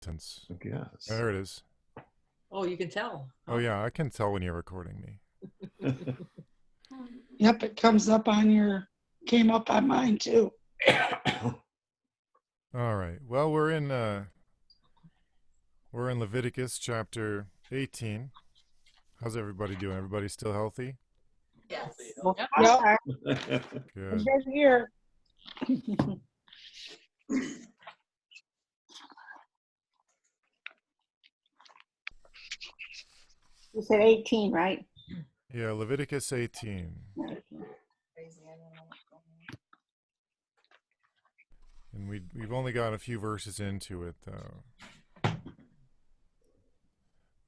Since Yes. there it is. Oh, you can tell. Oh yeah, I can tell when you're recording me. Yep, it comes up on came up on mine too. All right. Well, we're in Leviticus chapter 18. How's everybody doing? Everybody still healthy? Yes. Yep. Good. Good year. You said 18, right? Yeah, Leviticus 18. And we've only got a few verses into it though.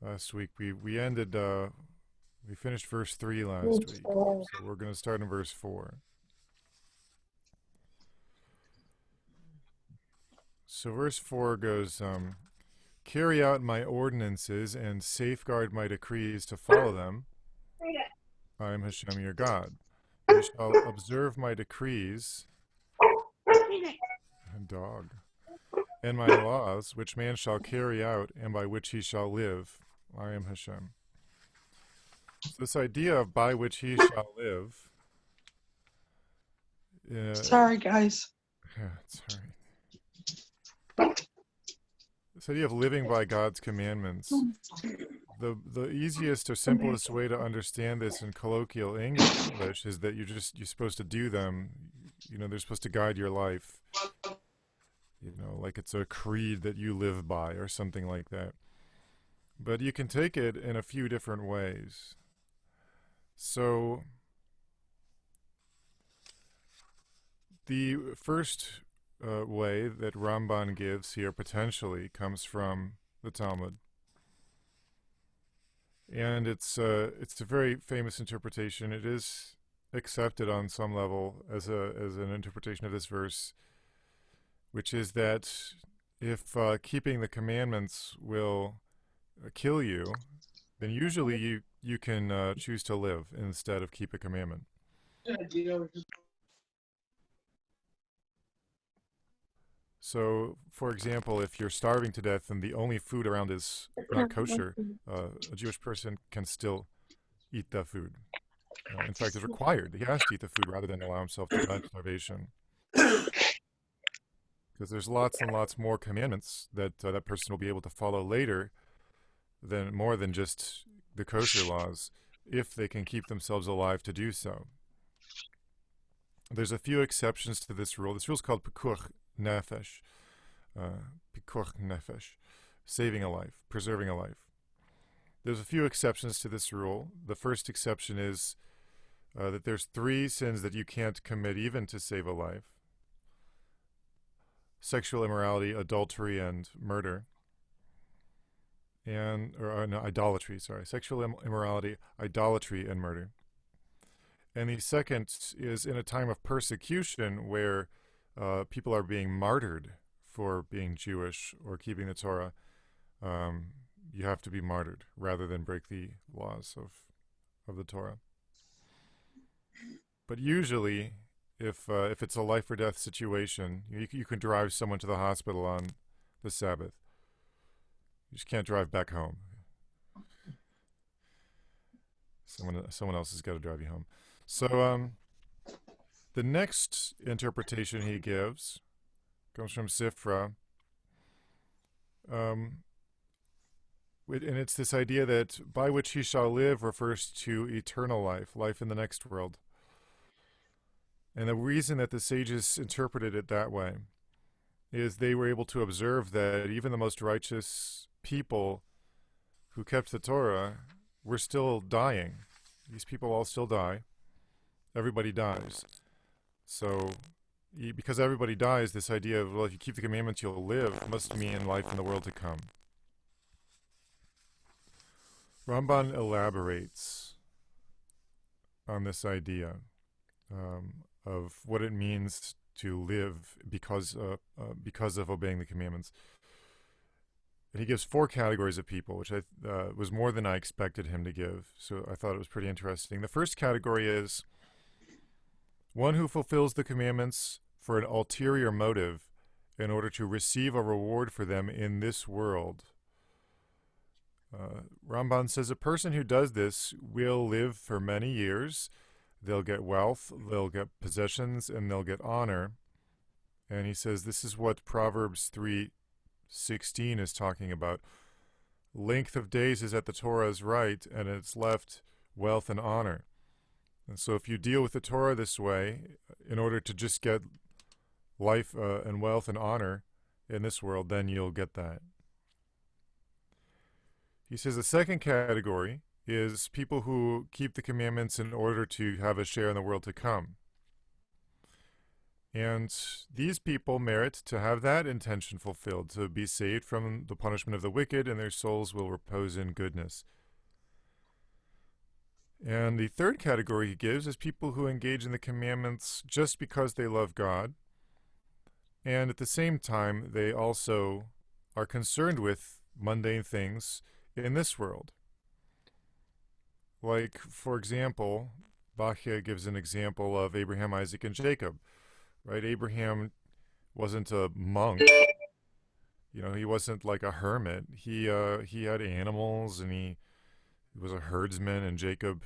Last week we ended we finished verse 3 last week. So we're going to start in verse 4. So verse 4 goes, carry out my ordinances and safeguard my decrees to follow them. I am Hashem your God. You shall observe my decrees, dog, and my laws, which man shall carry out, and by which he shall live. I am Hashem. So this idea of by which he shall live. Sorry, guys. Yeah, it's all right. This idea of living by God's commandments. The easiest or simplest way to understand this in colloquial English is that you're supposed to do them. You know, they're supposed to guide your life. You know, like it's a creed that you live by or something like that. But you can take it in a few different ways. So the first way that Ramban gives here potentially comes from the Talmud. And it's a very famous interpretation. It is accepted on some level as an interpretation of this verse, which is that if keeping the commandments will kill you, then usually you can choose to live instead of keep a commandment. So, for example, if you're starving to death and the only food around is not kosher, a Jewish person can still eat that food. In fact, it's required. He has to eat the food rather than allow himself to die of starvation. Because there's lots and lots more commandments that that person will be able to follow later, more than just the kosher laws, if they can keep themselves alive to do so. There's a few exceptions to this rule. This rule is called pikuach nefesh, saving a life, preserving a life. There's a few exceptions to this rule. The first exception is that there's 3 sins that you can't commit even to save a life: sexual immorality, adultery, and murder. Idolatry, sorry. Sexual immorality, idolatry, and murder. And the second is in a time of persecution where people are being martyred for being Jewish or keeping the Torah. You have to be martyred rather than break the laws of the Torah. But usually, if it's a life or death situation, you can drive someone to the hospital on the Sabbath. You just can't drive back home. Someone else has got to drive you home. So the next interpretation he gives comes from Sifra. And it's this idea that by which he shall live refers to eternal life, life in the next world. And the reason that the sages interpreted it that way is they were able to observe that even the most righteous people who kept the Torah were still dying. These people all still die. Everybody dies. So because everybody dies, this idea of, well, if you keep the commandments, you'll live, must mean life in the world to come. Ramban elaborates on this idea of what it means to live because of obeying the commandments. And he gives 4 categories of people, which was more than I expected him to give. So I thought it was pretty interesting. The first category is one who fulfills the commandments for an ulterior motive in order to receive a reward for them in this world. Ramban says a person who does this will live for many years. They'll get wealth, they'll get possessions, and they'll get honor. And he says this is what Proverbs 3:16 is talking about. Length of days is at the Torah's right, and it's left wealth and honor. And so if you deal with the Torah this way, in order to just get life and wealth and honor in this world, then you'll get that. He says the second category is people who keep the commandments in order to have a share in the world to come. And these people merit to have that intention fulfilled, to be saved from the punishment of the wicked, and their souls will repose in goodness. And the third category he gives is people who engage in the commandments just because they love God, and at the same time they also are concerned with mundane things in this world. Like, for example, Bachya gives an example of Abraham, Isaac, and Jacob. Right? Abraham wasn't a monk. He wasn't like a hermit. He had animals, and he was a herdsman, and Jacob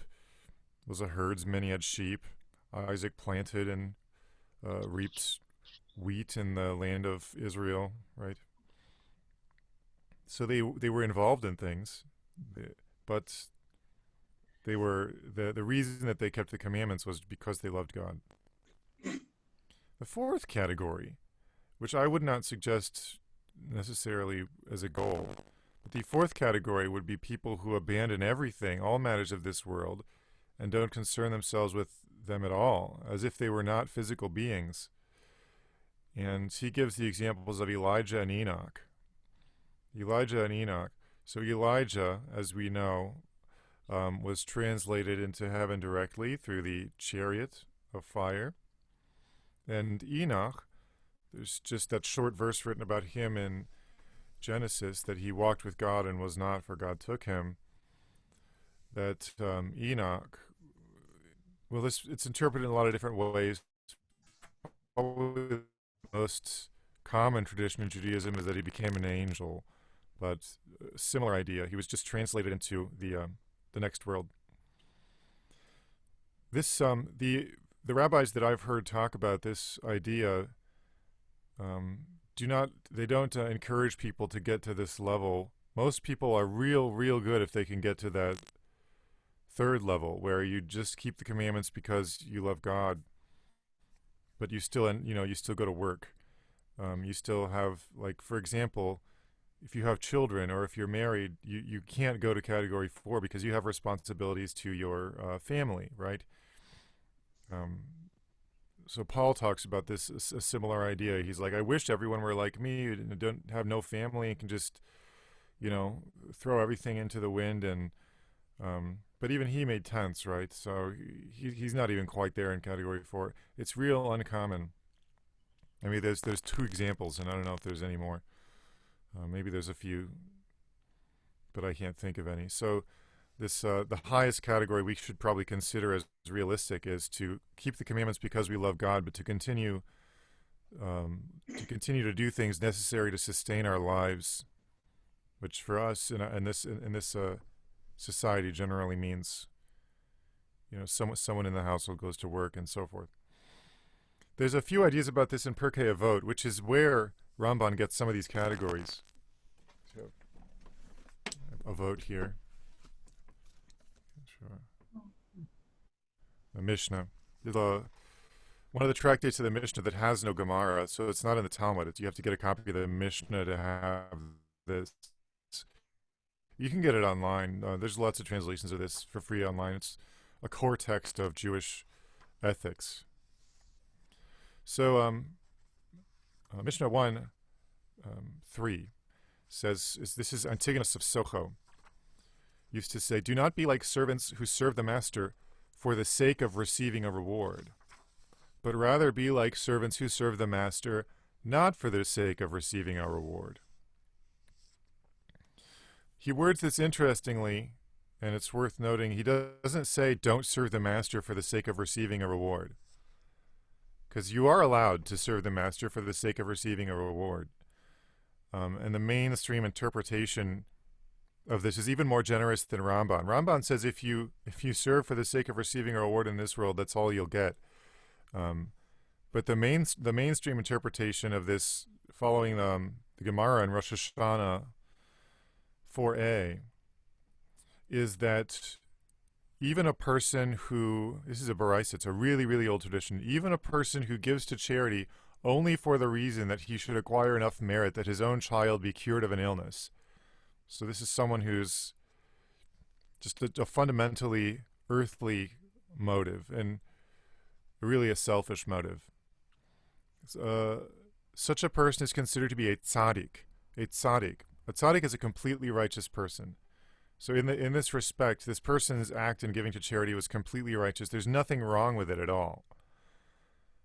was a herdsman. He had sheep. Isaac planted and reaped wheat in the land of Israel, right? So they were involved in things, but they were the reason that they kept the commandments was because they loved God. The fourth category, which I would not suggest necessarily as a goal, but the fourth category would be people who abandon everything, all matters of this world, and don't concern themselves with them at all, as if they were not physical beings. And he gives the examples of Elijah and Enoch. So Elijah, as we know, was translated into heaven directly through the chariot of fire. And Enoch, there's just that short verse written about him in Genesis, that he walked with God and was not, for God took him. That Enoch, well, it's interpreted in a lot of different ways. Probably the most common tradition in Judaism is that he became an angel, but similar idea. He was just translated into the next world. This the rabbis that I've heard talk about this idea don't encourage people to get to this level. Most people are real good if they can get to that third level, where you just keep the commandments because you love God, but you still go to work. You still have, like, for example, if you have children or if you're married, you can't go to category 4 because you have responsibilities to your family, right? So Paul talks about this, a similar idea. He's like, I wish everyone were like me, and don't have no family and can just, throw everything into the wind. And but even he made tents, right? So he's not even quite there in category 4. It's real uncommon. I mean, there's 2 examples, and I don't know if there's any more. Maybe there's a few, but I can't think of any. So this the highest category we should probably consider as realistic is to keep the commandments because we love God, but to continue to do things necessary to sustain our lives, which for us in this society generally means, someone in the household goes to work and so forth. There's a few ideas about this in Pirkei Avot, which is where Ramban gets some of these categories. So, Avot here. Sure. The Mishnah. One of the tractates of the Mishnah that has no Gemara, so it's not in the Talmud. You have to get a copy of the Mishnah to have this. You can get it online. There's lots of translations of this for free online. It's a core text of Jewish ethics. So, Mishnah 1:3 says, this is Antigonus of Socho, used to say, do not be like servants who serve the master for the sake of receiving a reward, but rather be like servants who serve the master not for the sake of receiving a reward. He words this interestingly, and it's worth noting. He doesn't say don't serve the master for the sake of receiving a reward. because you are allowed to serve the master for the sake of receiving a reward. And the mainstream interpretation of this is even more generous than Ramban. Ramban says if you serve for the sake of receiving a reward in this world, that's all you'll get. But the mainstream interpretation of this, following the Gemara in Rosh Hashanah 4a, is that even a person who, this is a Baraisa, it's a really, really old tradition, even a person who gives to charity only for the reason that he should acquire enough merit that his own child be cured of an illness. So this is someone who's just a fundamentally earthly motive and really a selfish motive. Such a person is considered to be a tzaddik. A tzaddik. A tzaddik is a completely righteous person. So in this respect, this person's act in giving to charity was completely righteous. There's nothing wrong with it at all.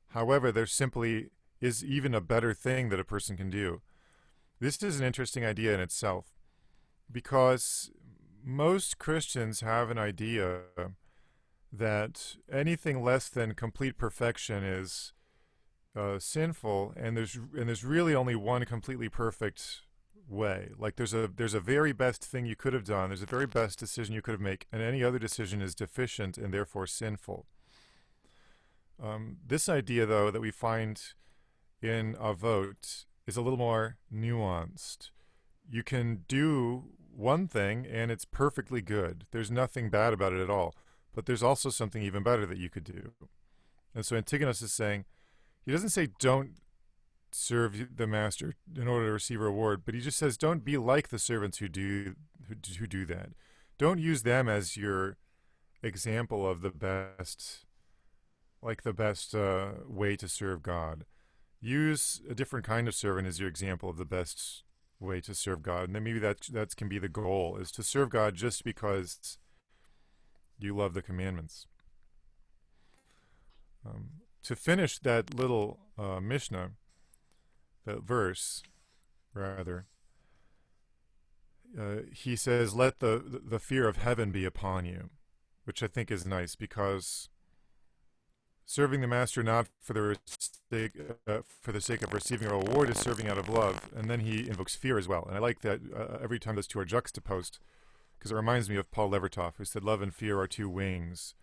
However, there simply is even a better thing that a person can do. This is an interesting idea in itself, because most Christians have an idea that anything less than complete perfection is sinful, and there's really only one completely perfect way. Like there's a very best thing you could have done, there's a very best decision you could have made, and any other decision is deficient and therefore sinful. This idea, though, that we find in Avot is a little more nuanced. You can do one thing and it's perfectly good. There's nothing bad about it at all. But there's also something even better that you could do. And so Antigonus is saying, he doesn't say don't serve the master in order to receive a reward, but he just says don't be like the servants who do that. Don't use them as your example of the best, like the best way to serve God. Use a different kind of servant as your example of the best way to serve God. And then maybe that can be the goal, is to serve God just because you love the commandments. To finish that little Mishnah, that verse, rather, he says, let the fear of heaven be upon you, which I think is nice, because serving the master not for the sake of receiving a reward is serving out of love. And then he invokes fear as well. And I like that every time those two are juxtaposed, because it reminds me of Paul Levertov, who said love and fear are two wings.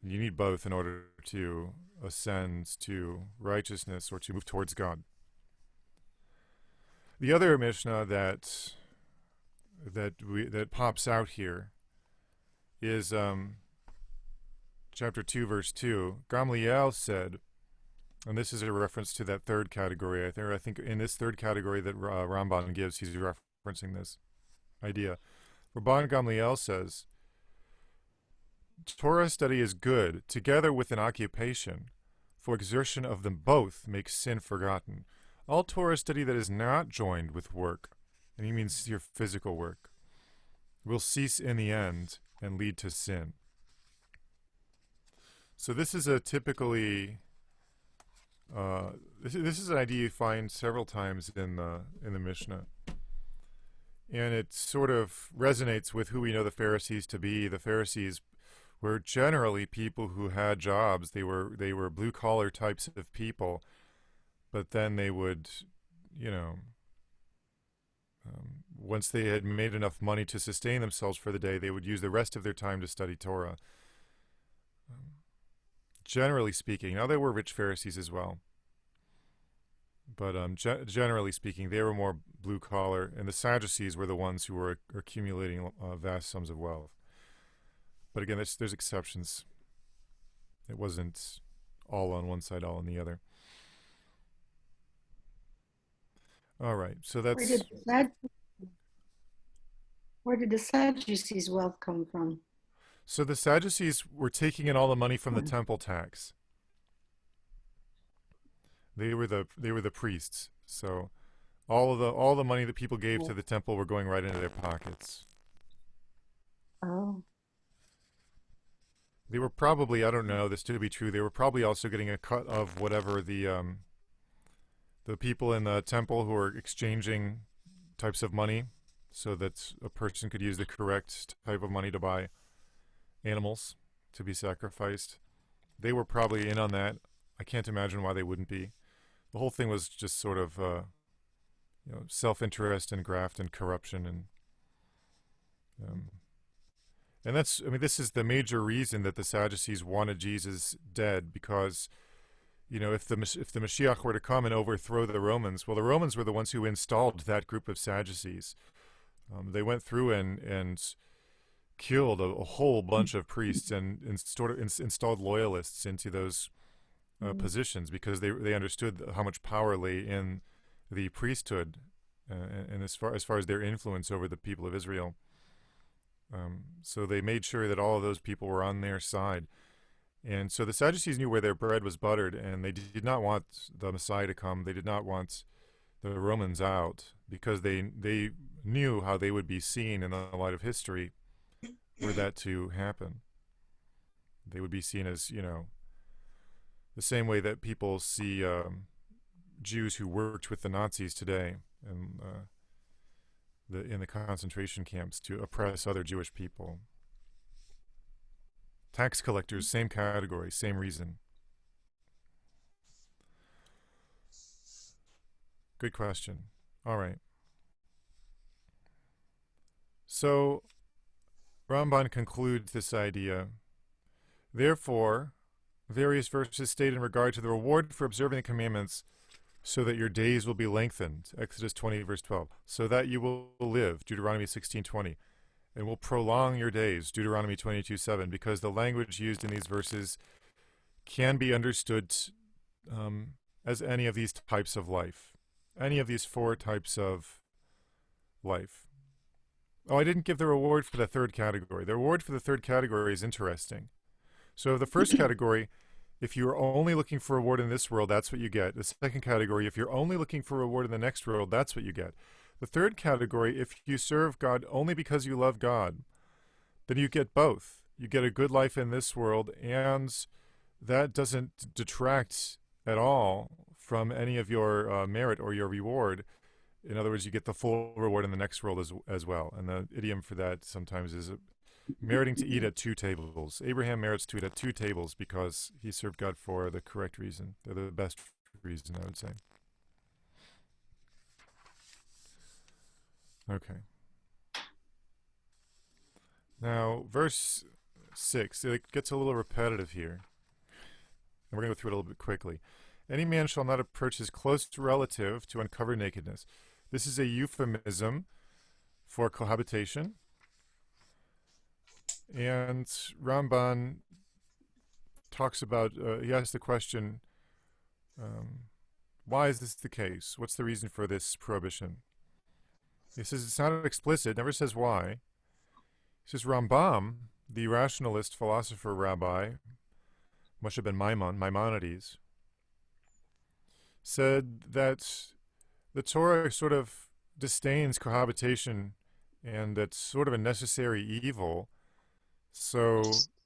You need both in order to ascend to righteousness or to move towards God. The other Mishnah that pops out here is chapter 2, verse 2. Gamliel said, and this is a reference to that third category. I think in this third category that Ramban gives, he's referencing this idea. Rabban Gamliel says, Torah study is good, together with an occupation, for exertion of them both makes sin forgotten. All Torah study that is not joined with work, and he means your physical work, will cease in the end and lead to sin. So this is a typically, this is an idea you find several times in the Mishnah. And it sort of resonates with who we know the Pharisees to be. The Pharisees were generally people who had jobs. They were blue-collar types of people. But then they would, once they had made enough money to sustain themselves for the day, they would use the rest of their time to study Torah. Generally speaking, now there were rich Pharisees as well, but generally speaking, they were more blue-collar, and the Sadducees were the ones who were accumulating vast sums of wealth. But again, there's exceptions. It wasn't all on one side, all on the other. All right, so that's... Where did the Sadducees' wealth come from? So the Sadducees were taking in all the money from the temple tax. They were the priests. So all the money that people gave to the temple were going right into their pockets. Oh. They were probably, I don't know this to be true, they were probably also getting a cut of whatever the people in the temple who were exchanging types of money, so that a person could use the correct type of money to buy animals to be sacrificed. They were probably in on that I can't imagine why they wouldn't be. The whole thing was just sort of self-interest and graft and corruption um, and that's, I mean, this is the major reason that the Sadducees wanted Jesus dead, because, if the Mashiach were to come and overthrow the Romans, well, the Romans were the ones who installed that group of Sadducees. They went through and killed a whole bunch of priests and sort of installed loyalists into those positions, because they understood how much power lay in the priesthood, and as far as their influence over the people of Israel. So they made sure that all of those people were on their side. And so the Sadducees knew where their bread was buttered, and they did not want the Messiah to come. They did not want the Romans out, because they knew how they would be seen in the light of history were that to happen. They would be seen as, the same way that people see Jews who worked with the Nazis today and in the concentration camps to oppress other Jewish people. Tax collectors, same category, same reason. Good question. All right. So Ramban concludes this idea. Therefore, various verses state in regard to the reward for observing the commandments, so that your days will be lengthened, Exodus 20, verse 12, so that you will live, Deuteronomy 16:20, and will prolong your days, Deuteronomy 22:7, because the language used in these verses can be understood as any of these types of life, any of these four types of life. Oh, I didn't give the reward for the third category. The reward for the third category is interesting. So the first category, if you're only looking for reward in this world, that's what you get. The second category, if you're only looking for reward in the next world, that's what you get. The third category, if you serve God only because you love God, then you get both. You get a good life in this world, and that doesn't detract at all from any of your merit or your reward. In other words, you get the full reward in the next world as well. And the idiom for that sometimes is meriting to eat at two tables. Abraham merits to eat at two tables because he served God for the correct reason, the best reason, I would say. Okay. Now, verse 6, it gets a little repetitive here. And we're going to go through it a little bit quickly. Any man shall not approach his close relative to uncover nakedness. This is a euphemism for cohabitation. And Ramban talks about, he asks the question, why is this the case? What's the reason for this prohibition? He says it's not explicit, never says why. He says Rambam, the rationalist philosopher rabbi, must have been Maimonides, said that the Torah sort of disdains cohabitation and that's sort of a necessary evil. So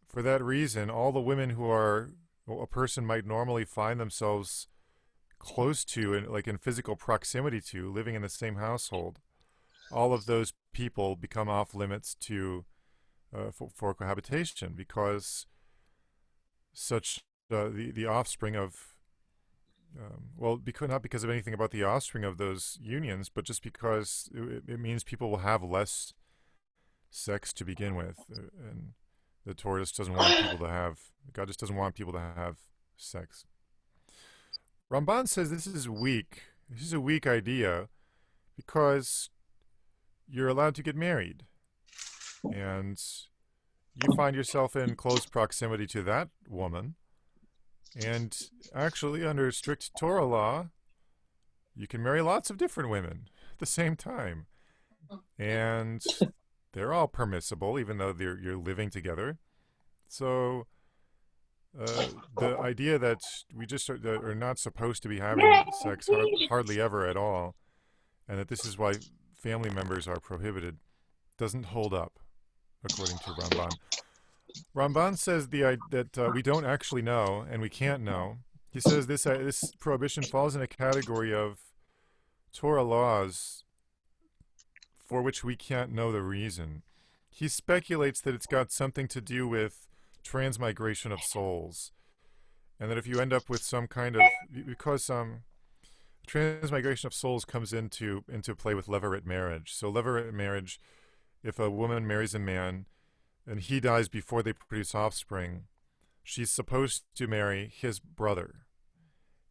for that reason, all the women who a person might normally find themselves close to and like in physical proximity to, living in the same household, all of those people become off limits to for cohabitation, because such the offspring of not because of anything about the offspring of those unions, but just because it means people will have less sex to begin with, and the Torah just doesn't want people to have. God just doesn't want people to have sex. Ramban says this is weak. This is a weak idea because you're allowed to get married, and you find yourself in close proximity to that woman. And actually, under strict Torah law, you can marry lots of different women at the same time. And they're all permissible, even though you're living together. So the idea that we just are not supposed to be having sex hardly ever at all, and that this is why family members are prohibited, doesn't hold up, according to Ramban. Ramban says that we don't actually know, and we can't know. He says this prohibition falls in a category of Torah laws for which we can't know the reason. He speculates that it's got something to do with transmigration of souls. and that if you end up with some kind of, because transmigration of souls comes into play with levirate marriage. So levirate marriage, if a woman marries a man and he dies before they produce offspring, she's supposed to marry his brother.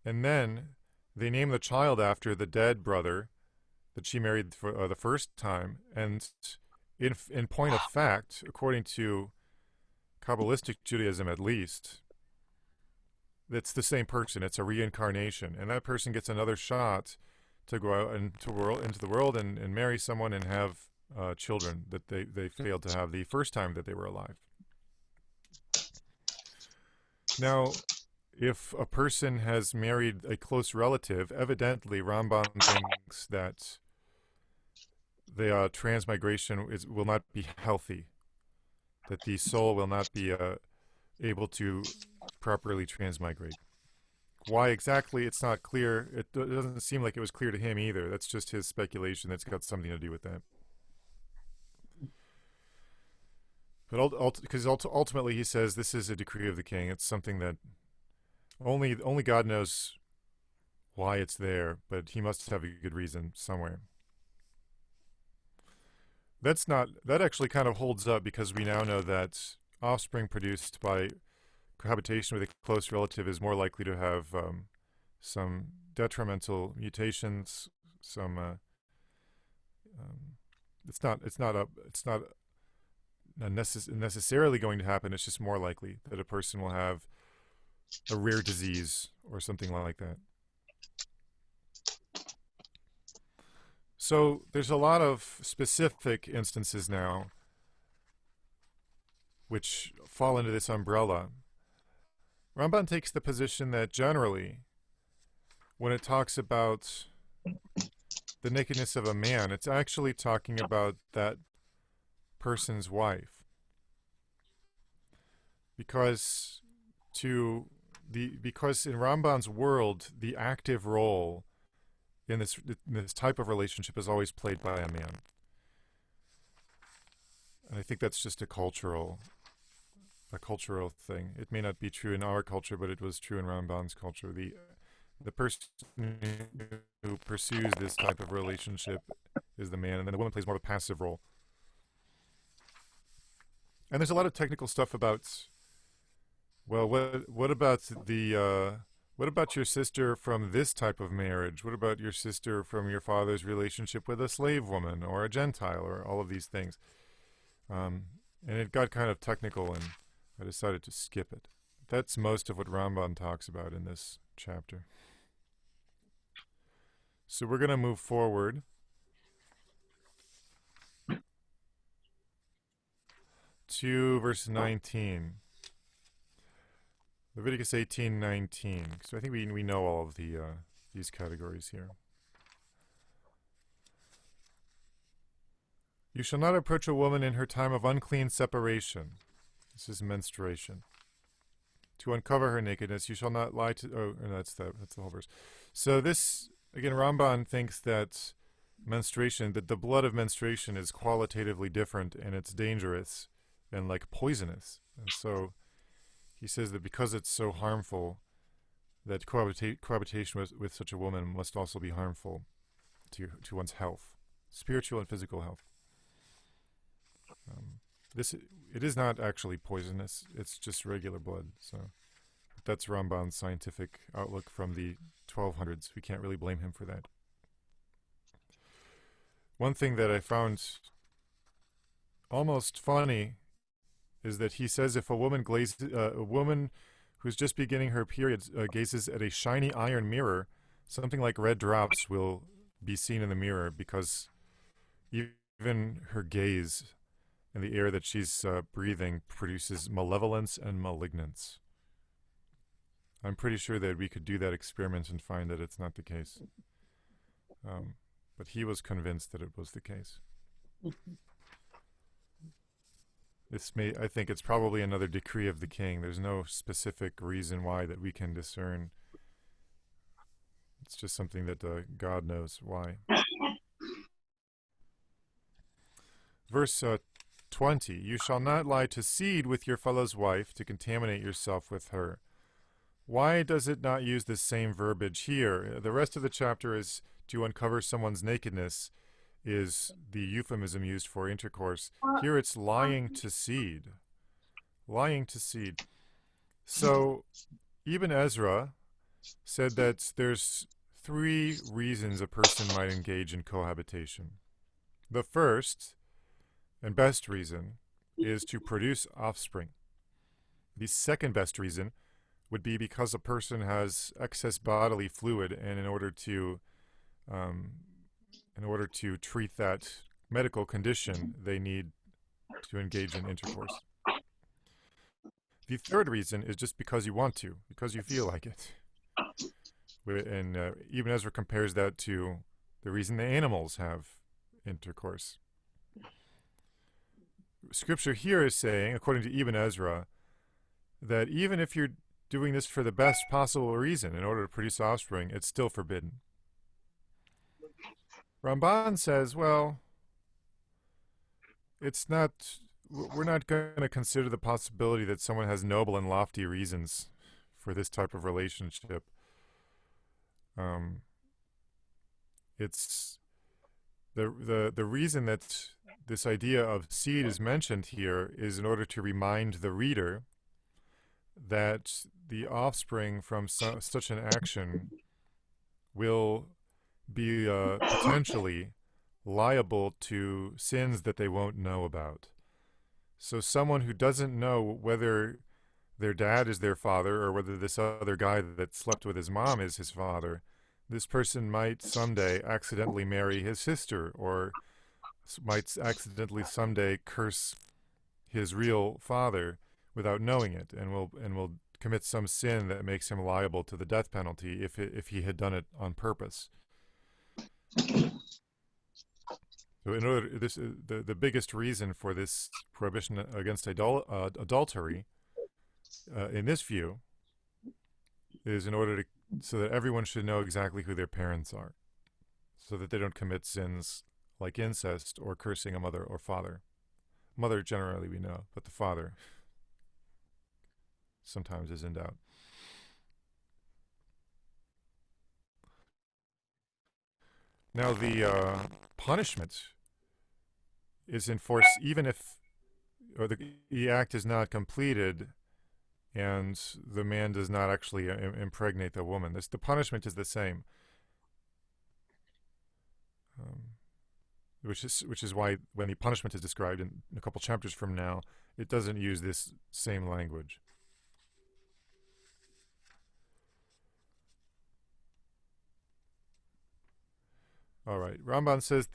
And then they name the child after the dead brother that she married for the first time. And in point of fact, according to Kabbalistic Judaism at least, it's the same person. It's a reincarnation. And that person gets another shot to go out into the world and marry someone and have children that they failed to have the first time that they were alive. Now, if a person has married a close relative, evidently Ramban thinks that the transmigration will not be healthy, that the soul will not be able to properly transmigrate. Why exactly, it's not clear. It doesn't seem like it was clear to him either. That's just his speculation. That's got something to do with that. But because ultimately he says this is a decree of the king. It's something that only God knows why it's there, but he must have a good reason somewhere. That actually kind of holds up, because we now know that offspring produced by cohabitation with a close relative is more likely to have some detrimental mutations. It's not necessarily going to happen. It's just more likely that a person will have a rare disease or something like that. So there's a lot of specific instances now which fall into this umbrella. Ramban takes the position that generally, when it talks about the nakedness of a man, it's actually talking about that person's wife. Because in Ramban's world, the active role in this type of relationship is always played by a man. And I think that's just a cultural thing. It may not be true in our culture, but it was true in Ramban's culture. The person who pursues this type of relationship is the man, and then the woman plays more of a passive role. And there's a lot of technical stuff about, well, what about your sister from this type of marriage? What about your sister from your father's relationship with a slave woman or a Gentile, or all of these things? And it got kind of technical, and I decided to skip it. That's most of what Ramban talks about in this chapter. So we're going to move forward to verse 19. Leviticus 18:19. So I think we know all of these categories here. You shall not approach a woman in her time of unclean separation. This is menstruation. To uncover her nakedness, you shall not lie to... Oh, that's the whole verse. So this, again, Ramban thinks that menstruation, that the blood of menstruation is qualitatively different, and it's dangerous and like poisonous. And so he says that because it's so harmful, that cohabitation with such a woman must also be harmful to one's health, spiritual and physical health. It is not actually poisonous. It's just regular blood. So that's Ramban's scientific outlook from the 1200s. We can't really blame him for that. One thing that I found almost funny is that he says if a woman who's just beginning her period gazes at a shiny iron mirror, something like red drops will be seen in the mirror, because even her gaze and the air that she's breathing produces malevolence and malignance. I'm pretty sure that we could do that experiment and find that it's not the case. But he was convinced that it was the case. I think it's probably another decree of the king. There's no specific reason why that we can discern. It's just something that God knows why. Verse 20, you shall not lie to seed with your fellow's wife to contaminate yourself with her. Why does it not use the same verbiage here? The rest of the chapter is to uncover someone's nakedness, is the euphemism used for intercourse. Here it's lying to seed. Lying to seed. So Ibn Ezra said that there's 3 reasons a person might engage in cohabitation. The first and best reason is to produce offspring. The second best reason would be because a person has excess bodily fluid, and in order to treat that medical condition, they need to engage in intercourse. The third reason is just because you want to, because you feel like it. And Ibn Ezra compares that to the reason the animals have intercourse. Scripture here is saying, according to Ibn Ezra, that even if you're doing this for the best possible reason in order to produce offspring, it's still forbidden. Ramban says, well, we're not going to consider the possibility that someone has noble and lofty reasons for this type of relationship. It's the reason that this idea of seed is mentioned here is in order to remind the reader that the offspring from such an action will be potentially liable to sins that they won't know about. So someone who doesn't know whether their dad is their father or whether this other guy that slept with his mom is his father, this person might someday accidentally marry his sister, or might accidentally someday curse his real father without knowing it, and will commit some sin that makes him liable to the death penalty if he had done it on purpose. So in order, the biggest reason for this prohibition against adultery, in this view, is in order so that everyone should know exactly who their parents are, so that they don't commit sins like incest or cursing a mother or father. Mother generally we know, but the father sometimes is in doubt. Now the punishment is enforced even if the act is not completed and the man does not actually impregnate the woman. The punishment is the same, which is why when the punishment is described in a couple chapters from now, it doesn't use this same language. All right, Ramban says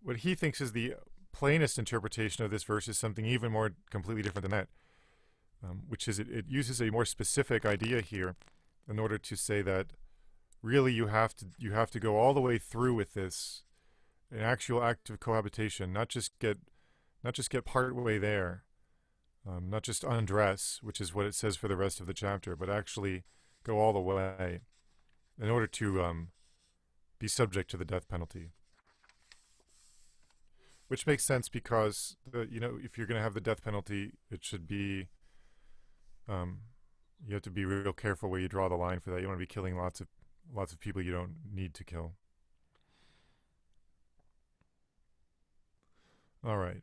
what he thinks is the plainest interpretation of this verse is something even more completely different than that, which is it uses a more specific idea here in order to say that really you have to go all the way through with this, an actual act of cohabitation, not just get part way there, not just undress, which is what it says for the rest of the chapter, but actually go all the way in order to be subject to the death penalty. Which makes sense because if you're going to have the death penalty, it should be you have to be real careful where you draw the line for that. You don't want to be killing lots of people you don't need to kill. All right.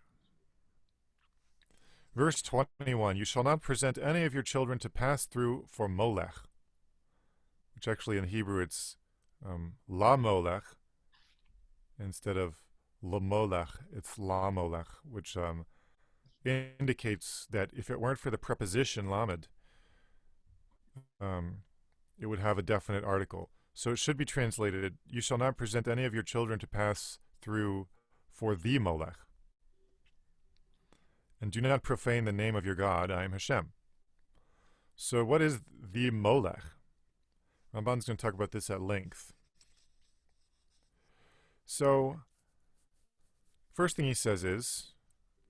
Verse 21, you shall not present any of your children to pass through for Molech, which actually in Hebrew it's La Molech instead of La Molech, it's La Molech, which indicates that if it weren't for the preposition lamed, it would have a definite article. So it should be translated, you shall not present any of your children to pass through for the Molech. And do not profane the name of your God, I am Hashem. So what is the Molech? Ramban's going to talk about this at length. So, first thing he says is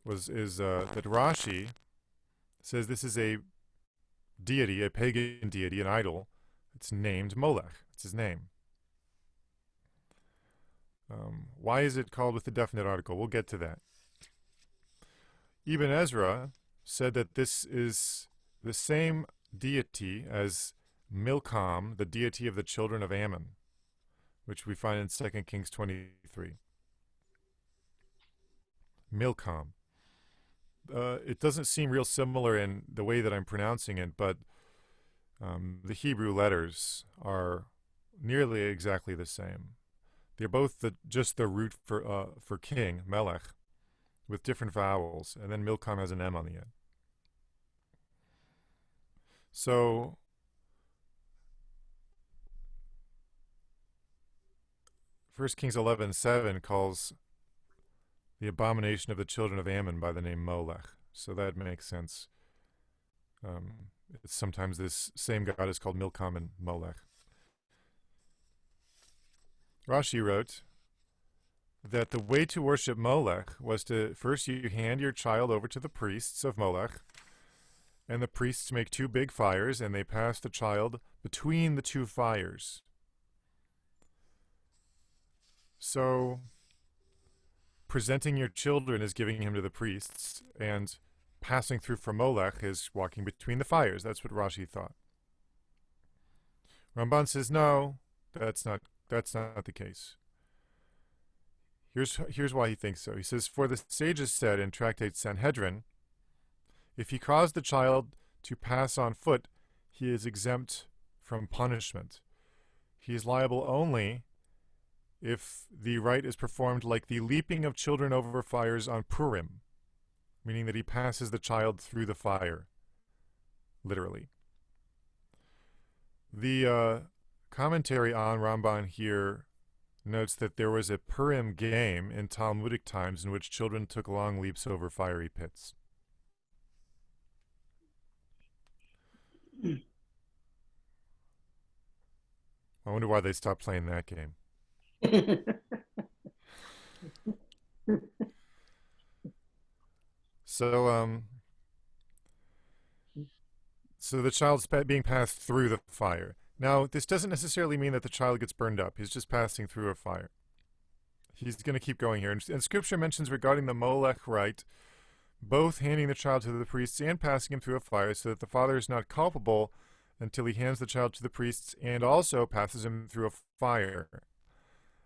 that Rashi says this is a deity, a pagan deity, an idol. It's named Molech. It's his name. Why is it called with a definite article? We'll get to that. Ibn Ezra said that this is the same deity as Milcom, the deity of the children of Ammon, which we find in 2 Kings 23. Milcom. It doesn't seem real similar in the way that I'm pronouncing it, but the Hebrew letters are nearly exactly the same. They're both just the root for king, melech, with different vowels, and then Milcom has an M on the end. So, 1 Kings 11:7 calls the abomination of the children of Ammon by the name Molech. So that makes sense. Sometimes this same god is called Milcom and Molech. Rashi wrote that the way to worship Molech was to first you hand your child over to the priests of Molech, and the priests make two big fires, and they pass the child between the two fires. So, presenting your children is giving him to the priests, and passing through for Molech is walking between the fires. That's what Rashi thought. Ramban says, no, that's not the case. Here's why he thinks so. He says, for the sages said in Tractate Sanhedrin, if he caused the child to pass on foot, he is exempt from punishment. He is liable only if the rite is performed like the leaping of children over fires on Purim, meaning that he passes the child through the fire, literally. The commentary on Ramban here notes that there was a Purim game in Talmudic times in which children took long leaps over fiery pits. I wonder why they stopped playing that game. So the child's being passed through the fire. Now, this doesn't necessarily mean that the child gets burned up. He's just passing through a fire. He's going to keep going here. And Scripture mentions regarding the Molech rite, both handing the child to the priests and passing him through a fire, so that the father is not culpable until he hands the child to the priests and also passes him through a fire.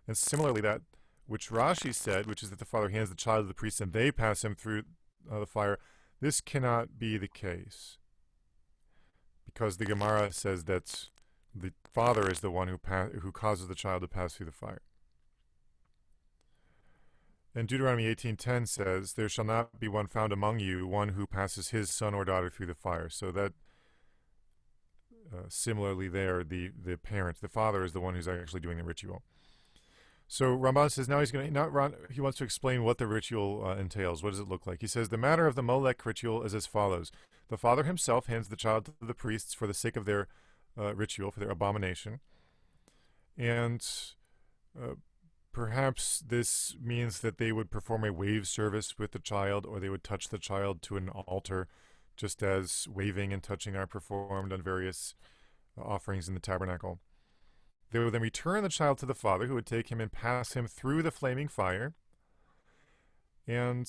And similarly, that which Rashi said, which is that the father hands the child to the priests and they pass him through the fire, this cannot be the case, because the Gemara says that the father is the one who causes the child to pass through the fire. And Deuteronomy 18:10 says, there shall not be one found among you, one who passes his son or daughter through the fire. So that, similarly there, the parent, the father, is the one who's actually doing the ritual. So Ramban says now he wants to explain what the ritual entails. What does it look like? He says, the matter of the Molech ritual is as follows. The father himself hands the child to the priests for the sake of their ritual, for their abomination. And perhaps this means that they would perform a wave service with the child, or they would touch the child to an altar, just as waving and touching are performed on various offerings in the tabernacle. They would then return the child to the father, who would take him and pass him through the flaming fire. And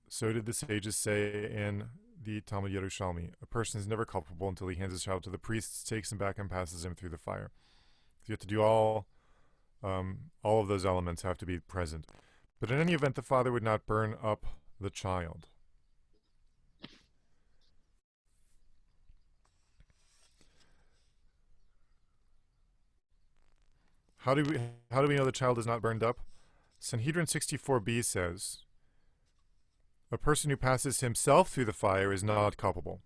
so did the sages say in the Talmud Yerushalmi. A person is never culpable until he hands his child to the priests, takes him back, and passes him through the fire. So you have to do all of those elements have to be present. But in any event, the father would not burn up the child. How do we know the child is not burned up? Sanhedrin 64b says, a person who passes himself through the fire is not culpable.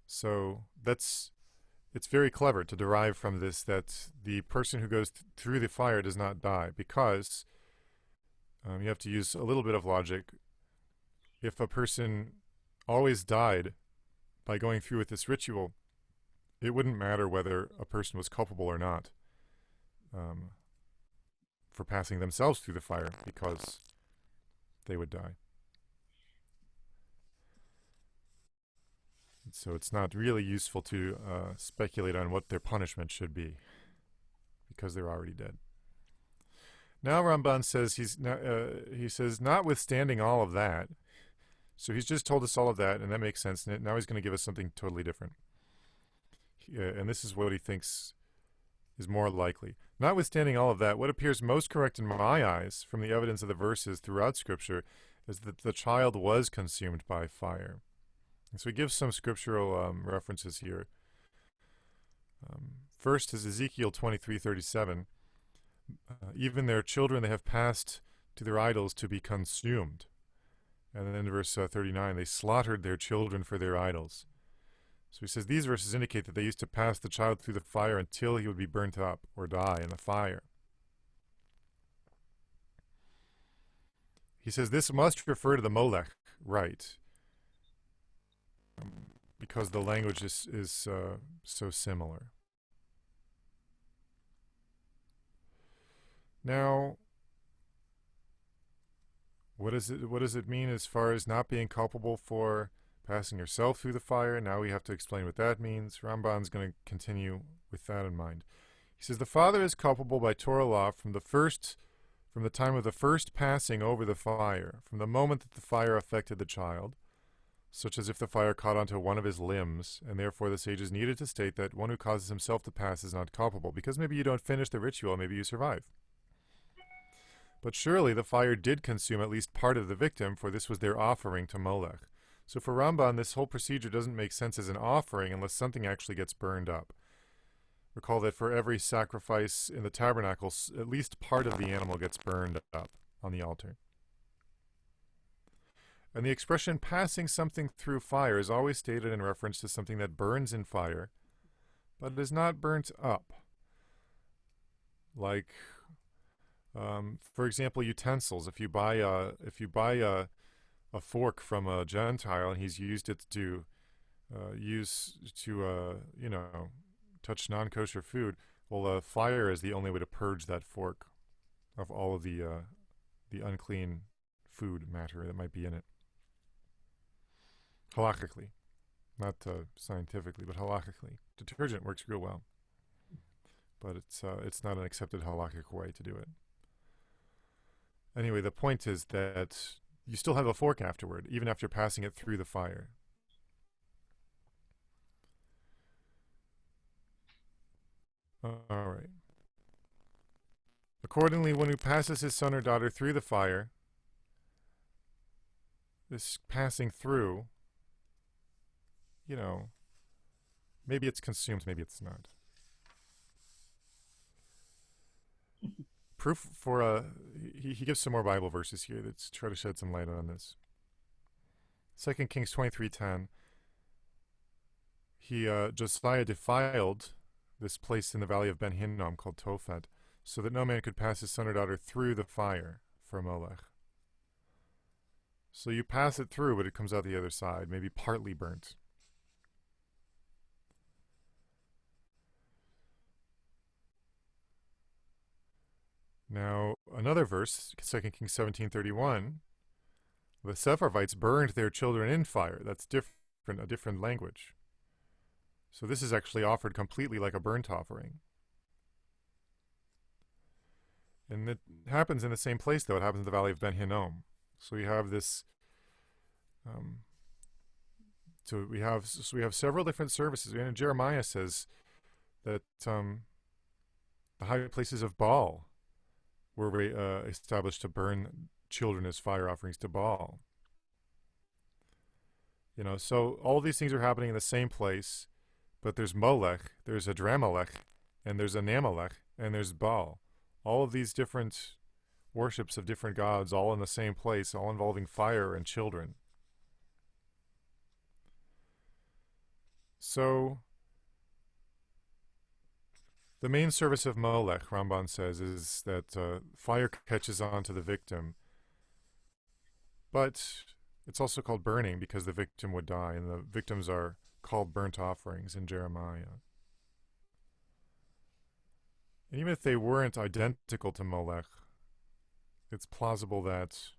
So it's very clever to derive from this that the person who goes through the fire does not die, because you have to use a little bit of logic. If a person always died by going through with this ritual, it wouldn't matter whether a person was culpable or not for passing themselves through the fire, because they would die. So it's not really useful to speculate on what their punishment should be, because they're already dead. Now Ramban says he says, notwithstanding all of that, So he's just told us all of that, and that makes sense. And now he's going to give us something totally different. And this is what he thinks is more likely. Notwithstanding all of that, what appears most correct in my eyes from the evidence of the verses throughout Scripture is that the child was consumed by fire. And so he gives some scriptural references here. First is Ezekiel 23:37. Even their children they have passed to their idols to be consumed. And then in verse 39, they slaughtered their children for their idols. So he says these verses indicate that they used to pass the child through the fire until he would be burnt up or die in the fire. He says this must refer to the Molech rite, because the language is so similar. Now, what does it mean as far as not being culpable for passing yourself through the fire? Now we have to explain what that means. Ramban's going to continue with that in mind. He says the father is culpable by Torah law from the time of the first passing over the fire, from the moment that the fire affected the child, such as if the fire caught onto one of his limbs, and therefore the sages needed to state that one who causes himself to pass is not culpable, because maybe you don't finish the ritual, maybe you survive. But surely the fire did consume at least part of the victim, for this was their offering to Molech. So for Ramban, this whole procedure doesn't make sense as an offering unless something actually gets burned up. Recall that for every sacrifice in the tabernacle, at least part of the animal gets burned up on the altar. And the expression passing something through fire is always stated in reference to something that burns in fire, but is not burnt up. Like, for example, utensils. If you buy a fork from a Gentile and he's used it to touch non-kosher food, well, fire is the only way to purge that fork of all of the unclean food matter that might be in it. Halakhically, not scientifically, but halakhically. Detergent works real well, but it's not an accepted halakhic way to do it. Anyway, the point is that you still have a fork afterward, even after passing it through the fire. All right. Accordingly, one who passes his son or daughter through the fire, this passing through, maybe it's consumed, maybe it's not. Proof for he gives some more Bible verses here that try to shed some light on this. 2 Kings 23:10. Josiah defiled this place in the valley of Ben Hinnom called Tophet, so that no man could pass his son or daughter through the fire for Molech. So you pass it through, but it comes out the other side, maybe partly burnt. Now, another verse, 2 Kings 17:31, the Sepharvites burned their children in fire. That's a different language. So this is actually offered completely like a burnt offering. And it happens in the same place, though. It happens in the valley of Ben Hinnom. So we have this. So we have several different services. And Jeremiah says that the high places of Baal were established to burn children as fire offerings to Baal. So all these things are happening in the same place, but there's Molech, there's Adramelech, and there's Anamelech, and there's Baal. All of these different worships of different gods, all in the same place, all involving fire and children. So the main service of Molech, Ramban says, is that fire catches on to the victim, but it's also called burning because the victim would die, and the victims are called burnt offerings in Jeremiah. And even if they weren't identical to Molech, it's plausible that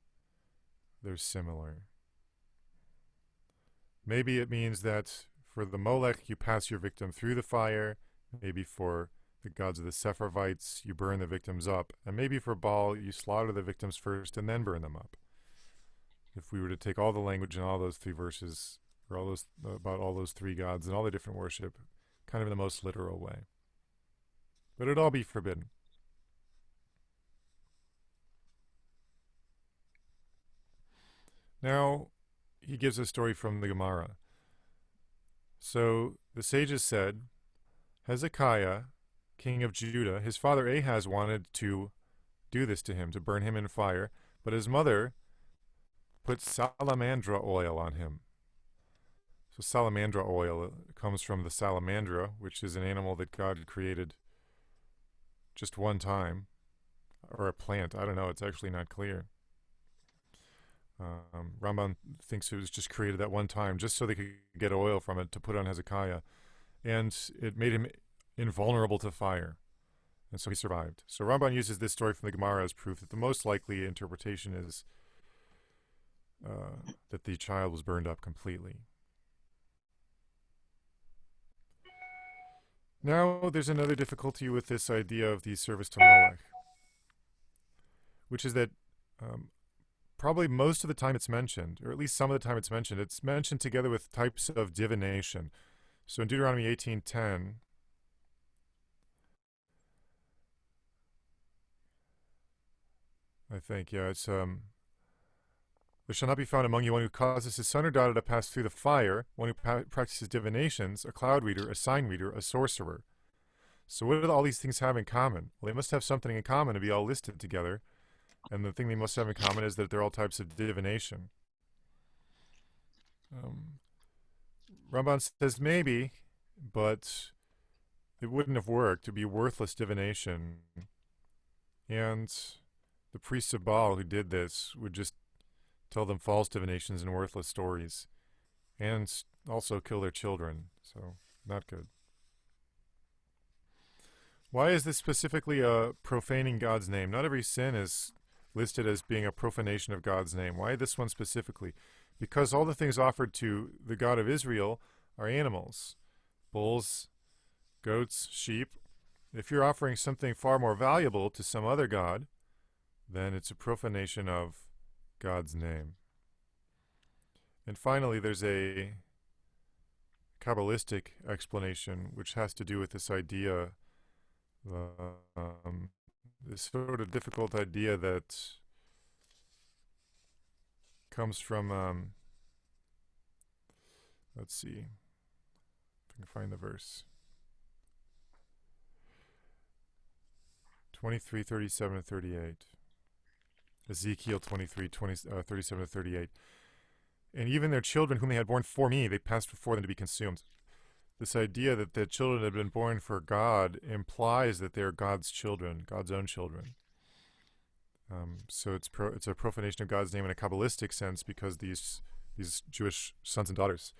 they're similar. Maybe it means that for the Molech, you pass your victim through the fire. Maybe for the gods of the Sepharvites, you burn the victims up. And maybe for Baal, you slaughter the victims first and then burn them up. if we were to take all the language in all those three verses, or all those about all those three gods and all the different worship, kind of in the most literal way. But it'd all be forbidden. Now, he gives a story from the Gemara. So the sages said, Hezekiah, king of Judah, his father Ahaz wanted to do this to him, to burn him in fire, but his mother put salamandra oil on him. So salamandra oil comes from the salamandra, which is an animal that God created just one time, or a plant. I don't know. It's actually not clear. Ramban thinks it was just created that one time, just so they could get oil from it to put on Hezekiah, and it made him invulnerable to fire, and so he survived. So Ramban uses this story from the Gemara as proof that the most likely interpretation is that the child was burned up completely. Now, there's another difficulty with this idea of the service to Molech, which is that probably most of the time it's mentioned, or at least some of the time it's mentioned together with types of divination. So in Deuteronomy 18:10, I think, yeah, it's there shall not be found among you one who causes his son or daughter to pass through the fire, one who practices divinations, a cloud reader, a sign reader, a sorcerer. So what do all these things have in common? Well, they must have something in common to be all listed together. And the thing they must have in common is that they're all types of divination. Ramban says maybe, but it wouldn't have worked. It would be worthless divination. And the priests of Baal who did this would just tell them false divinations and worthless stories, and also kill their children. So, not good. Why is this specifically profaning God's name? Not every sin is listed as being a profanation of God's name. Why this one specifically? Because all the things offered to the God of Israel are animals. Bulls, goats, sheep. If you're offering something far more valuable to some other god, then it's a profanation of God's name. And finally, there's a Kabbalistic explanation which has to do with this idea, this sort of difficult idea that comes from, let's see if I can find the verse. 23, 37, and 38. Ezekiel 23, 37 to 38. And even their children whom they had born for me, they passed before them to be consumed. This idea that the children had been born for God implies that they are God's children, God's own children. So it's a profanation of God's name in a Kabbalistic sense, because these Jewish sons and daughters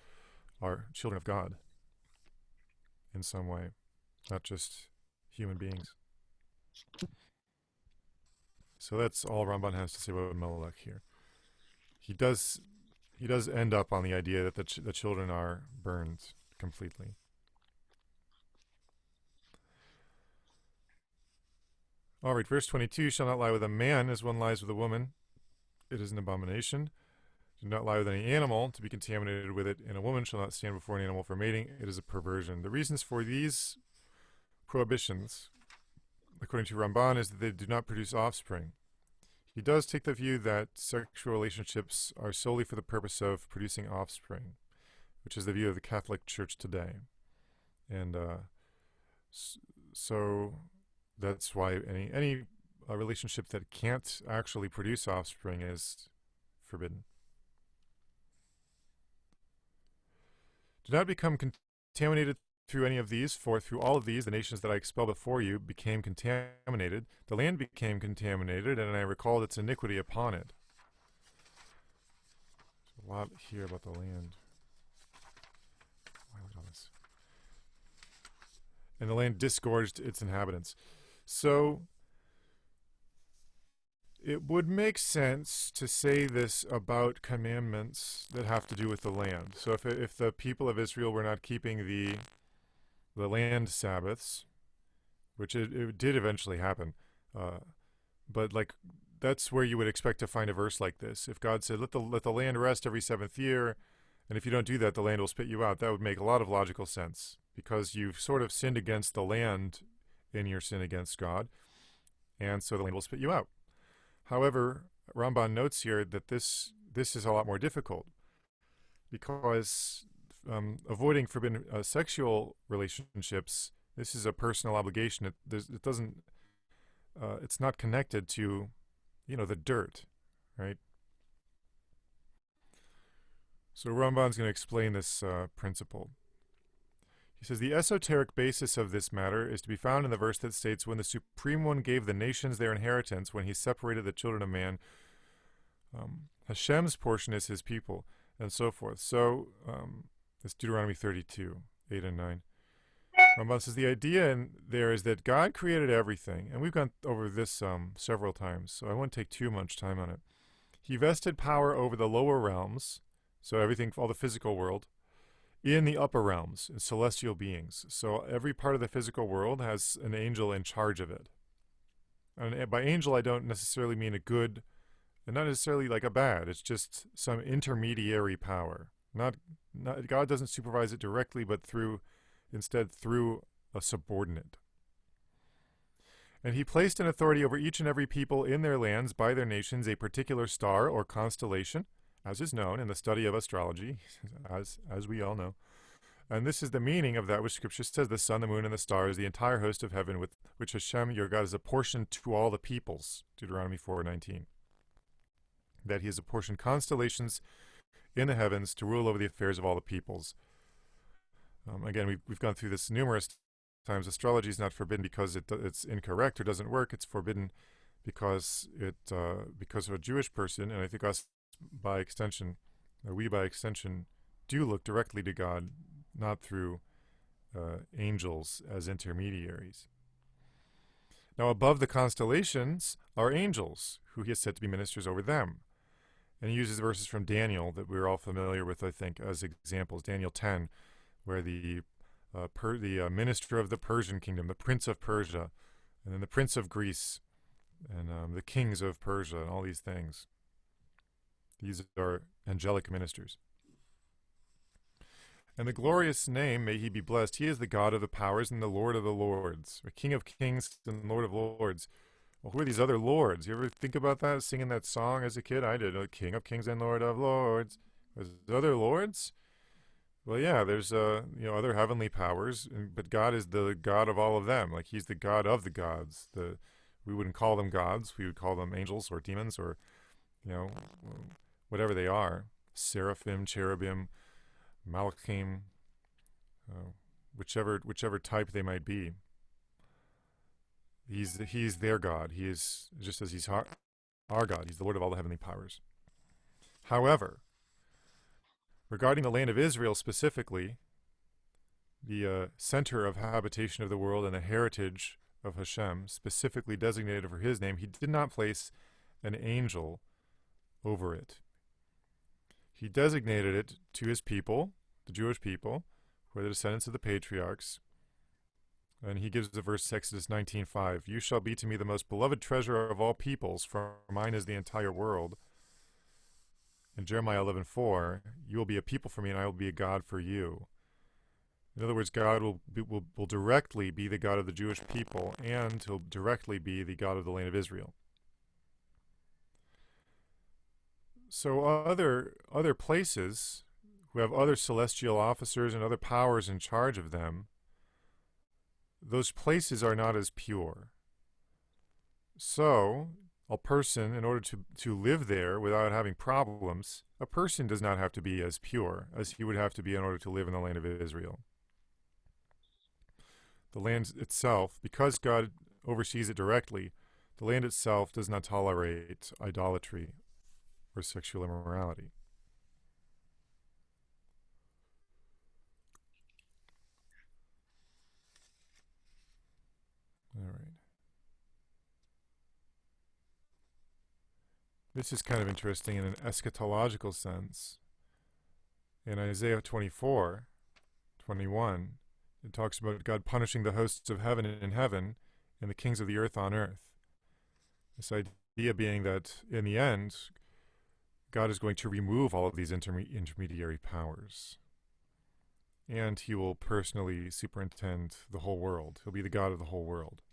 are children of God in some way, not just human beings. So that's all Ramban has to say about Molech here. He does end up on the idea that the children are burned completely. All right, verse 22, "You shall not lie with a man as one lies with a woman. It is an abomination. Do not lie with any animal to be contaminated with it, and a woman shall not stand before an animal for mating. It is a perversion." The reasons for these prohibitions, according to Ramban, is that they do not produce offspring. He does take the view that sexual relationships are solely for the purpose of producing offspring, which is the view of the Catholic Church today. And so that's why any relationship that can't actually produce offspring is forbidden. Do not become contaminated through any of these, for through all of these the nations that I expel before you became contaminated. The land became contaminated, and I recalled its iniquity upon it. There's a lot here about the land. Why look at all this? And the land disgorged its inhabitants. So it would make sense to say this about commandments that have to do with the land. So if the people of Israel were not keeping the land Sabbaths, which it did eventually happen, but like that's where you would expect to find a verse like this. If God said, let the land rest every seventh year, and if you don't do that, the land will spit you out, that would make a lot of logical sense, because you've sort of sinned against the land in your sin against God, and so the land will spit you out. However, Ramban notes here that this is a lot more difficult, because avoiding forbidden sexual relationships, this is a personal obligation. It doesn't. It's not connected to, the dirt, right? So Ramban's going to explain this principle. He says, the esoteric basis of this matter is to be found in the verse that states, when the Supreme One gave the nations their inheritance, when he separated the children of man, Hashem's portion is his people, and so forth. So, it's Deuteronomy 32, 8 and 9. Ramban says the idea in there is that God created everything, and we've gone over this several times, so I won't take too much time on it. He vested power over the lower realms, so everything, all the physical world, in the upper realms, in celestial beings. So every part of the physical world has an angel in charge of it. And by angel, I don't necessarily mean a good, and not necessarily like a bad. It's just some intermediary power. Not God doesn't supervise it directly, but instead through a subordinate. And he placed an authority over each and every people in their lands by their nations a particular star or constellation, as is known in the study of astrology, as we all know. And this is the meaning of that which Scripture says, the sun, the moon, and the stars, the entire host of heaven, with which Hashem, your God, is apportioned to all the peoples, Deuteronomy 4:19. That he has apportioned constellations in the heavens to rule over the affairs of all the peoples. Again, we've gone through this numerous times. Astrology is not forbidden because it's incorrect or doesn't work. It's forbidden because of a Jewish person, and I think us by extension, we by extension, do look directly to God, not through angels as intermediaries. Now, above the constellations are angels, who he has set to be ministers over them. And he uses verses from Daniel that we're all familiar with, I think, as examples. Daniel 10, where the minister of the Persian kingdom, the prince of Persia, and then the prince of Greece, and the kings of Persia, and all these things. These are angelic ministers. And the glorious name, may he be blessed, he is the God of the powers and the Lord of the lords, or King of kings and Lord of lords. Well, who are these other lords? You ever think about that, singing that song as a kid? I did, King of kings and Lord of lords. There's other lords? Well, yeah, there's other heavenly powers, but God is the God of all of them. Like, he's the God of the gods. We wouldn't call them gods. We would call them angels or demons or, whatever they are. Seraphim, cherubim, malachim, whichever type they might be. He's their God. He is, just as he's our God. He's the Lord of all the heavenly powers. However, regarding the land of Israel specifically, the center of habitation of the world and the heritage of Hashem, specifically designated for his name, he did not place an angel over it. He designated it to his people, the Jewish people, who are the descendants of the patriarchs. And he gives the verse, Exodus 19:5, you shall be to me the most beloved treasure of all peoples, for mine is the entire world. In Jeremiah 11:4, you will be a people for me, and I will be a God for you. In other words, God will directly be the God of the Jewish people, and he'll directly be the God of the land of Israel. So other places who have other celestial officers and other powers in charge of them, those places are not as pure. So a person, in order to live there without having problems, a person does not have to be as pure as he would have to be in order to live in the land of Israel. The land itself, because God oversees it directly, the land itself does not tolerate idolatry or sexual immorality. All right. This is kind of interesting in an eschatological sense. In Isaiah 24:21, it talks about God punishing the hosts of heaven in heaven and the kings of the earth on earth. This idea idea being that in the end, God is going to remove all of these intermediary powers. And he will personally superintend the whole world. He'll be the God of the whole world.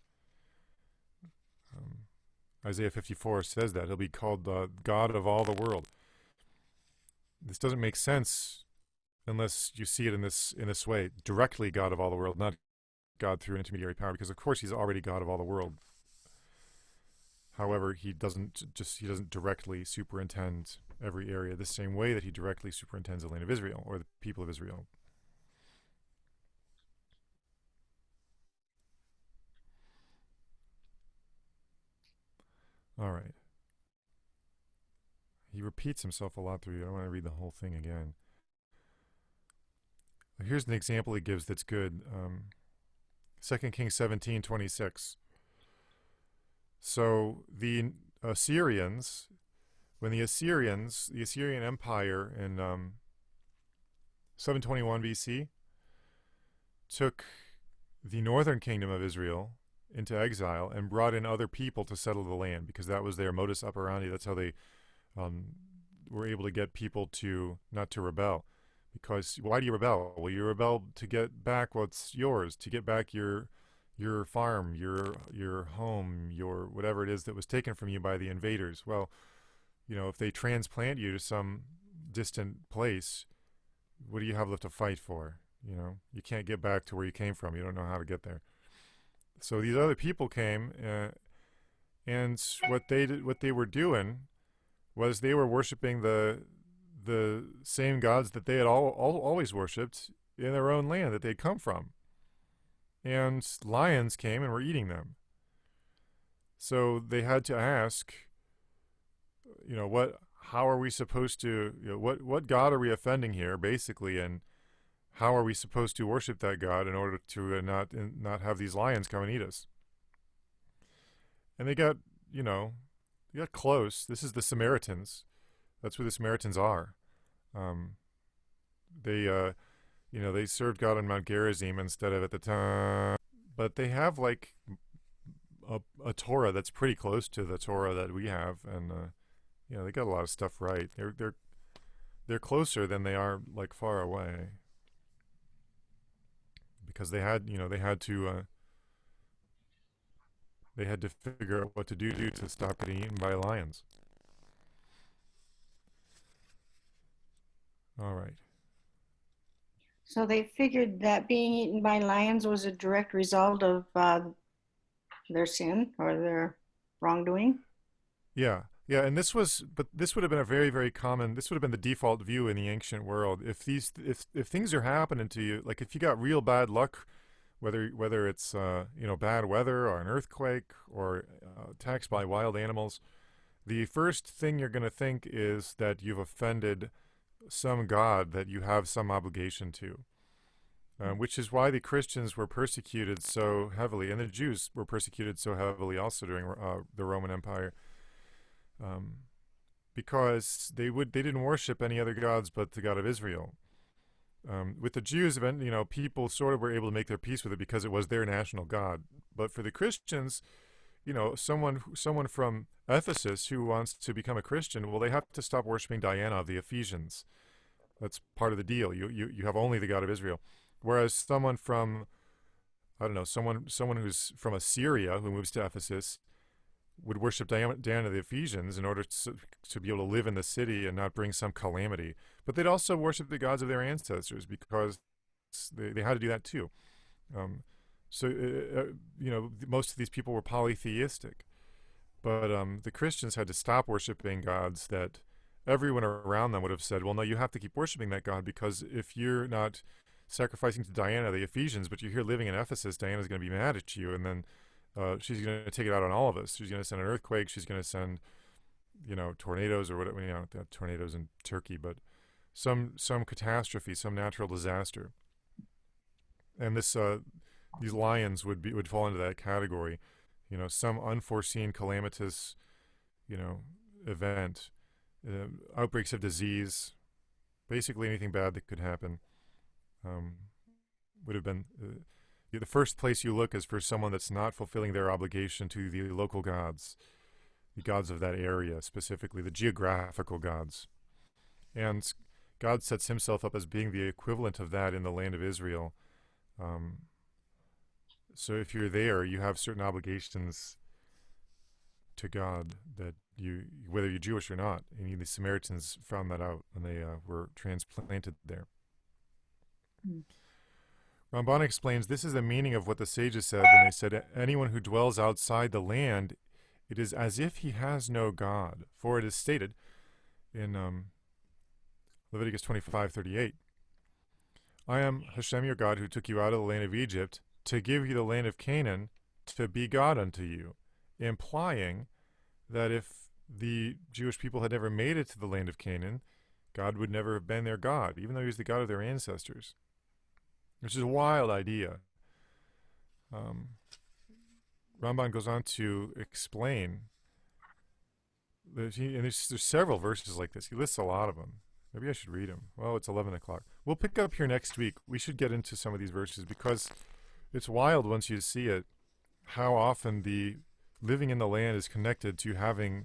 Isaiah 54 says that. He'll be called the God of all the world. This doesn't make sense unless you see it in this way. Directly God of all the world, not God through an intermediary power, because of course he's already God of all the world. However, he doesn't directly superintend every area the same way that he directly superintends the land of Israel or the people of Israel. All right. He repeats himself a lot through. I don't want to read the whole thing again. Here's an example he gives that's good. 2 Kings 17:26. So the Assyrians, when the Assyrian Empire in 721 BC took the northern kingdom of Israel into exile and brought in other people to settle the land, because that was their modus operandi. That's how they were able to get people to not to rebel. Because why do you rebel? Well, you rebel to get back what's yours, to get back your farm, your home, your whatever it is that was taken from you by the invaders. Well, if they transplant you to some distant place, what do you have left to fight for? You can't get back to where you came from. You don't know how to get there. So these other people came, and what they were doing was they were worshiping the same gods that they had always worshipped in their own land that they'd come from. And lions came and were eating them. So they had to ask, how are we supposed to, what God are we offending here, basically, and how are we supposed to worship that God in order to not have these lions come and eat us? And they got close. This is the Samaritans. That's where the Samaritans are. They served God on Mount Gerizim instead of at the time. But they have like a Torah that's pretty close to the Torah that we have, and they got a lot of stuff right. They're closer than they are like far away, because they had to figure out what to do to stop getting eaten by lions. All right. So they figured that being eaten by lions was a direct result of their sin or their wrongdoing. Yeah, and this would have been a very, very common. This would have been the default view in the ancient world. If things are happening to you, like if you got real bad luck, whether it's bad weather or an earthquake or attacks by wild animals, the first thing you're going to think is that you've offended some god that you have some obligation to, which is why the Christians were persecuted so heavily, and the Jews were persecuted so heavily also during the Roman Empire, because they didn't worship any other gods but the God of Israel. With the Jews, people sort of were able to make their peace with it because it was their national god. But for the Christians, someone from Ephesus who wants to become a Christian, well, they have to stop worshiping Diana of the Ephesians. That's part of the deal. You have only the God of Israel. Whereas someone from, I don't know, someone who's from Assyria who moves to Ephesus would worship Diana of the Ephesians in order to be able to live in the city and not bring some calamity. But they'd also worship the gods of their ancestors because they had to do that too. Most of these people were polytheistic. But the Christians had to stop worshiping gods that everyone around them would have said, well, no, you have to keep worshiping that god, because if you're not sacrificing to Diana, the Ephesians, but you're here living in Ephesus, Diana's going to be mad at you, and then she's going to take it out on all of us. She's going to send an earthquake. She's going to send, tornadoes or whatever. Not tornadoes in Turkey, but some catastrophe, some natural disaster. And these lions would fall into that category. Some unforeseen calamitous, event, outbreaks of disease, basically anything bad that could happen, would have been the first place you look is for someone that's not fulfilling their obligation to the local gods. the gods of that area, specifically the geographical gods. And God sets himself up as being the equivalent of that in the land of Israel. Um, so if you're there, you have certain obligations to God that you, whether you're Jewish or not. And the Samaritans found that out when they were transplanted there. Mm. Ramban explains this is the meaning of what the sages said when they said, anyone who dwells outside the land, it is as if he has no God. For it is stated in Leviticus 25:38, I am Hashem your God who took you out of the land of Egypt to give you the land of Canaan to be God unto you, implying that if the Jewish people had never made it to the land of Canaan, God would never have been their God, even though he was the God of their ancestors, which is a wild idea. Ramban goes on to explain that and there's several verses like this. He lists a lot of them. Maybe I should read them. Well, it's 11 o'clock. We'll pick up here next week. We should get into some of these verses because it's wild once you see it, how often the living in the land is connected to having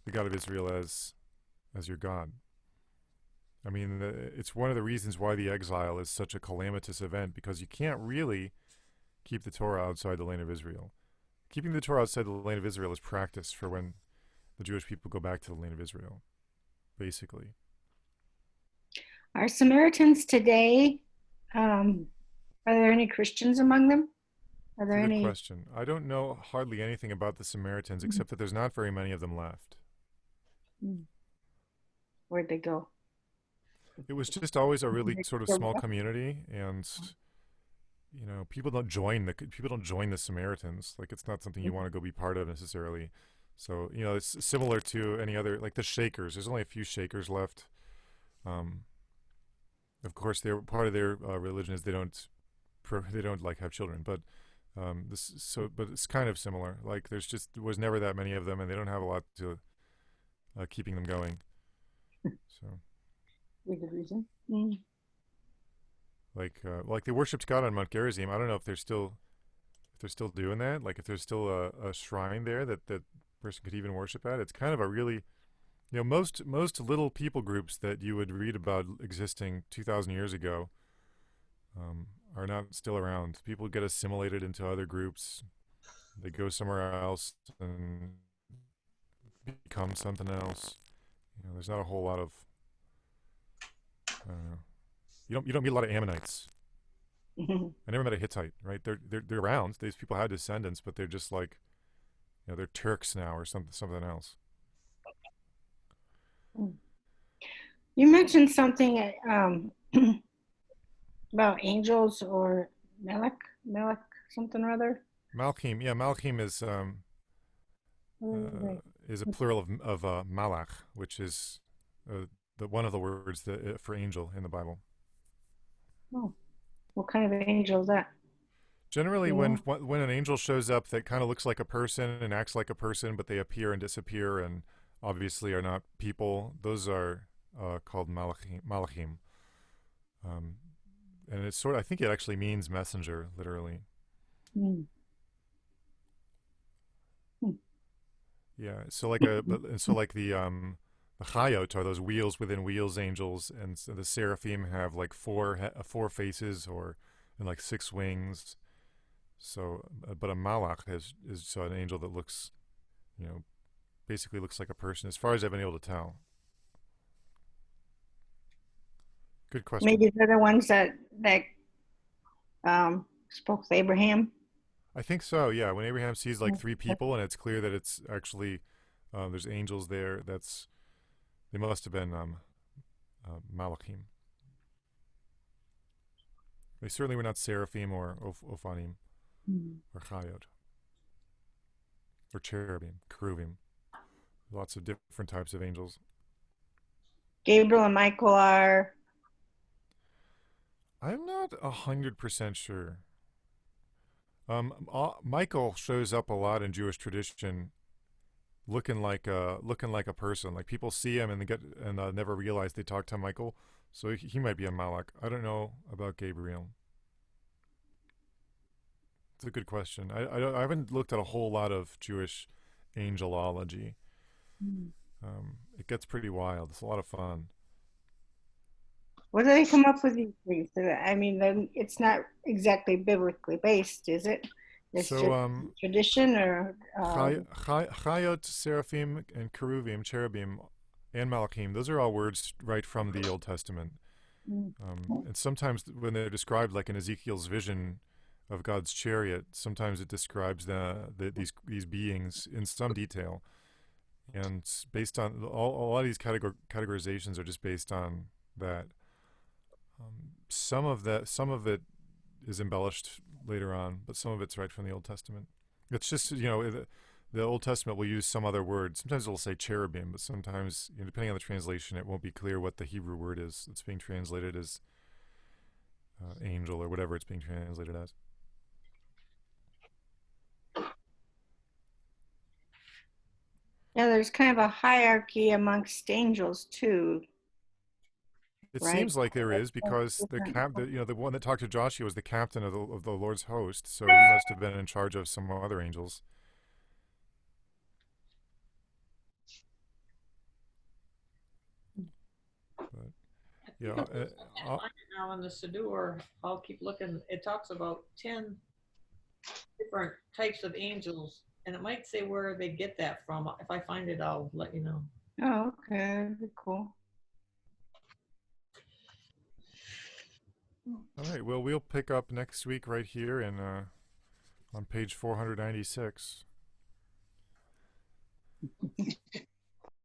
the God of Israel as your God. I mean, it's one of the reasons why the exile is such a calamitous event, because you can't really keep the Torah outside the land of Israel. Keeping the Torah outside the land of Israel is practice for when the Jewish people go back to the land of Israel, basically. Are Samaritans today, are there any Christians among them? Are there It's a good any? question. I don't know hardly anything about the Samaritans except that there's not very many of them left. Where'd they go? It was just always a really They sort of still small left? community, and people don't join the Samaritans. Like, it's not something you want to go be part of necessarily. So it's similar to any other, like the Shakers. There's only a few Shakers left. Of course, they're part of their religion is they don't like have children, but but it's kind of similar. Like there was never that many of them, and they don't have a lot to keeping them going. So. For good reason. Like they worshipped God on Mount Gerizim. I don't know if they're still doing that. Like if there's still a shrine there that person could even worship at. It's kind of a really, most little people groups that you would read about existing 2,000 years ago are not still around. People get assimilated into other groups. They go somewhere else and become something else. There's not a whole lot of, I don't know. You don't meet a lot of Ammonites. I never met a Hittite, right? They're around. These people had descendants, but they're just like, they're Turks now or something else. You mentioned something about angels or Melech, something or other. Malachim, yeah, Malachim is a plural of malach, which is the one of the words for angel in the Bible. Oh, what kind of angel is that? Generally, Yeah. when an angel shows up that kind of looks like a person and acts like a person, but they appear and disappear and obviously are not people, those are called malachim. And it's I think it actually means messenger, literally. Yeah. So like the chayot are those wheels within wheels angels, and so the seraphim have like four faces and like 6 wings. So, but a malach is so an angel that looks, basically looks like a person, as far as I've been able to tell. Good question. Maybe they're the ones that spoke with Abraham. I think so. Yeah. When Abraham sees like 3 people, and it's clear that it's actually there's angels there. They must have been malachim. They certainly were not seraphim or ophanim or chayot or cherubim, keruvim. Lots of different types of angels. Gabriel and Michael are. I'm not 100% sure. Michael shows up a lot in Jewish tradition, looking like a person. Like people see him and never realize they talk to Michael. So he might be a malach. I don't know about Gabriel. It's a good question. I haven't looked at a whole lot of Jewish angelology. Hmm. It gets pretty wild. It's a lot of fun. Where do they come up with these things? I mean, then it's not exactly biblically based, is it? It's So, just tradition, or Chayot, Seraphim, and Keruvim, Cherubim, and Malachim, those are all words right from the Old Testament. And sometimes when they're described, like in Ezekiel's vision of God's chariot, sometimes it describes these beings in some detail. And based on a lot of these categorizations are just based on that. Some of it is embellished later on, but some of it's right from the Old Testament. It's just, the Old Testament will use some other word. Sometimes it'll say cherubim, but sometimes, depending on the translation, it won't be clear what the Hebrew word is. It's being translated as angel or whatever it's being translated as. yeah, there's kind of a hierarchy amongst angels too, It right? seems like there is, because the one that talked to Joshua was the captain of the Lord's host, so he must have been in charge of some other angels. But yeah, I can't find it now in the Siddur. I'll keep looking. It talks about 10 different types of angels, and it might say where they get that from. If I find it, I'll let you know. Oh, okay, that'd be cool. all right. Well, we'll pick up next week right here in on page 496.